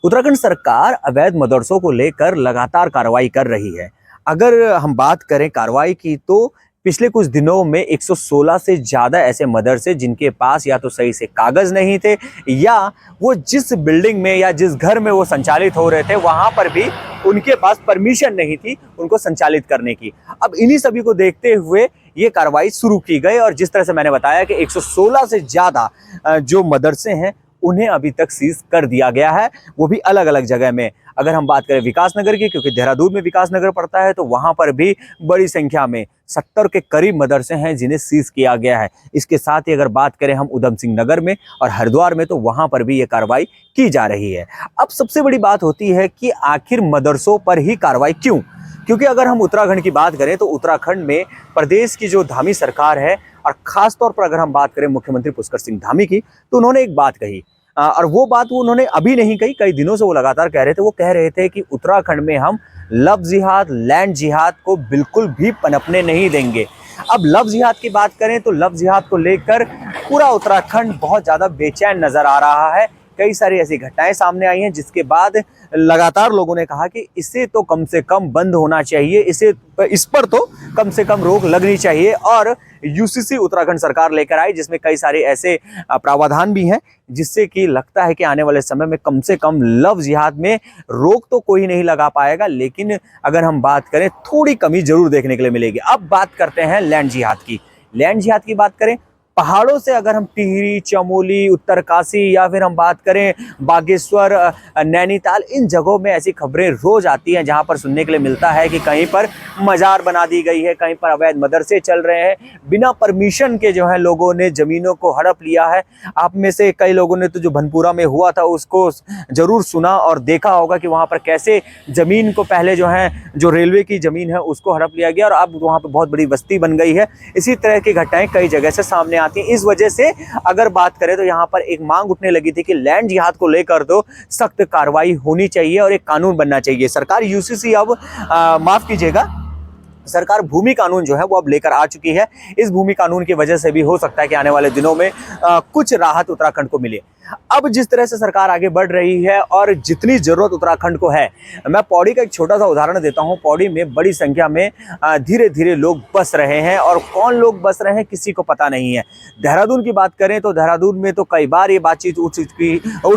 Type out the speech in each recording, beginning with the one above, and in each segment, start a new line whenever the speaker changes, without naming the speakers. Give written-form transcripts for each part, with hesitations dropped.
उत्तराखंड सरकार अवैध मदरसों को लेकर लगातार कार्रवाई कर रही है। अगर हम बात करें कार्रवाई की तो पिछले कुछ दिनों में 116 से ज़्यादा ऐसे मदरसे जिनके पास या तो सही से कागज़ नहीं थे या वो जिस बिल्डिंग में या जिस घर में वो संचालित हो रहे थे वहाँ पर भी उनके पास परमिशन नहीं थी उनको संचालित करने की। अब इन्हीं सभी को देखते हुए ये कार्रवाई शुरू की गई और जिस तरह से मैंने बताया कि 116 से ज़्यादा जो मदरसे हैं उन्हें अभी तक सीज कर दिया गया है, वो भी अलग अलग जगह में। अगर हम बात करें विकासनगर की, क्योंकि देहरादून में विकासनगर पड़ता है, तो वहां पर भी बड़ी संख्या में 70 के करीब मदरसे हैं जिन्हें सीज किया गया है। इसके साथ ही अगर बात करें हम उधम सिंह नगर में और हरिद्वार में, तो वहां पर भी ये कार्रवाई की जा रही है। अब सबसे बड़ी बात होती है कि आखिर मदरसों पर ही कार्रवाई क्यों? क्योंकि अगर हम उत्तराखंड की बात करें तो उत्तराखंड में प्रदेश की जो धामी सरकार है, और खास तौर पर अगर हम बात करें मुख्यमंत्री पुष्कर सिंह धामी की, तो उन्होंने एक बात कही और वो बात वो उन्होंने अभी नहीं कही, कई दिनों से वो लगातार कह रहे थे। वो कह रहे थे कि उत्तराखंड में हम लव जिहाद, लैंड जिहाद को बिल्कुल भी पनपने नहीं देंगे। अब लव जिहाद की बात करें तो लव जिहाद को लेकर पूरा उत्तराखंड बहुत ज़्यादा बेचैन नजर आ रहा है। कई सारी ऐसी घटनाएं सामने आई हैं जिसके बाद लगातार लोगों ने कहा कि इसे तो कम से कम बंद होना चाहिए, इस पर तो कम से कम रोक लगनी चाहिए। और यूसीसी उत्तराखंड सरकार लेकर आई जिसमें कई सारे ऐसे प्रावधान भी हैं जिससे कि लगता है कि आने वाले समय में कम से कम लव जिहाद में रोक तो कोई नहीं लगा पाएगा, लेकिन अगर हम बात करें थोड़ी कमी जरूर देखने के लिए मिलेगी। अब बात करते हैं लैंड जिहाद की। लैंड जिहाद की बात करें, पहाड़ों से अगर हम टिहरी, चमोली, उत्तरकाशी या फिर हम बात करें बागेश्वर, नैनीताल, इन जगहों में ऐसी खबरें रोज आती हैं जहां पर सुनने के लिए मिलता है कि कहीं पर मजार बना दी गई है, कहीं पर अवैध मदरसे चल रहे हैं, बिना परमिशन के जो है लोगों ने जमीनों को हड़प लिया है। आप में से कई लोगों ने तो जो भनपुरा में हुआ था उसको जरूर सुना और देखा होगा कि वहां पर कैसे जमीन को पहले जो है जो रेलवे की जमीन है उसको हड़प लिया गया और अब वहां पर बहुत बड़ी बस्ती बन गई है। इसी तरह की घटनाएं कई जगह से सामने आती हैं। इस वजह से अगर बात करें तो यहाँ पर एक मांग उठने लगी थी कि लैंड जिहाद को लेकर तो सख्त कार्रवाई होनी चाहिए और एक कानून बनना चाहिए। सरकार यूसीसी अब माफ कीजिएगा, सरकार भूमि कानून जो है वो अब लेकर आ चुकी है। इस भूमि कानून की वजह से भी हो सकता है कि आने वाले दिनों में कुछ राहत उत्तराखंड को मिले। अब जिस तरह से सरकार आगे बढ़ रही है और जितनी जरूरत उत्तराखंड को है, मैं पौड़ी का एक छोटा सा उदाहरण देता हूं। पौड़ी में बड़ी संख्या में धीरे धीरे लोग बस रहे हैं और कौन लोग बस रहे हैं किसी को पता नहीं है। देहरादून की बात करें तो देहरादून में तो कई बार ये बातचीत उठ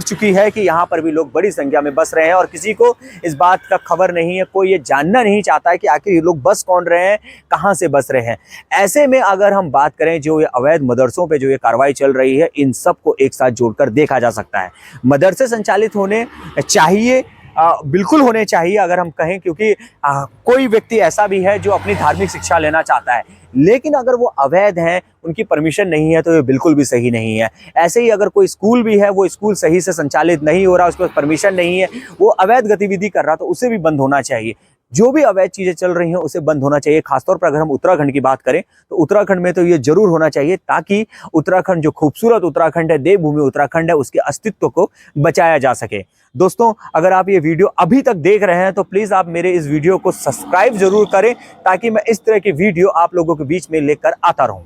चुकी है कि यहाँ पर भी लोग बड़ी संख्या में बस रहे हैं और किसी को इस बात का खबर नहीं है, कोई ये जानना नहीं चाहता है कि आखिर ये लोग बस कौन रहे हैं, कहाँ से बस रहे हैं। ऐसे में अगर हम बात करें जो ये अवैध मदरसों पे जो ये कार्रवाई चल रही है, इन सबको एक साथ जोड़कर देखा जा सकता है। मदरसे संचालित होने चाहिए, बिल्कुल होने चाहिए अगर हम कहें, क्योंकि कोई व्यक्ति ऐसा भी है जो अपनी धार्मिक शिक्षा लेना चाहता है, लेकिन अगर वो अवैध हैं, उनकी परमिशन नहीं है, तो ये बिल्कुल भी सही नहीं है। ऐसे ही अगर कोई स्कूल भी है, वो स्कूल सही से संचालित नहीं हो रहा, उस पर परमिशन नहीं है, वो अवैध गतिविधि कर रहा, तो उसे भी बंद होना चाहिए। जो भी अवैध चीजें चल रही हैं उसे बंद होना चाहिए। खासतौर पर अगर हम उत्तराखंड की बात करें तो उत्तराखंड में तो ये जरूर होना चाहिए, ताकि उत्तराखंड जो खूबसूरत उत्तराखंड है, देवभूमि उत्तराखंड है, उसके अस्तित्व को बचाया जा सके। दोस्तों, अगर आप ये वीडियो अभी तक देख रहे हैं तो प्लीज आप मेरे इस वीडियो को सब्सक्राइब जरूर करें, ताकि मैं इस तरह की वीडियो आप लोगों के बीच में लेकर आता रहूं।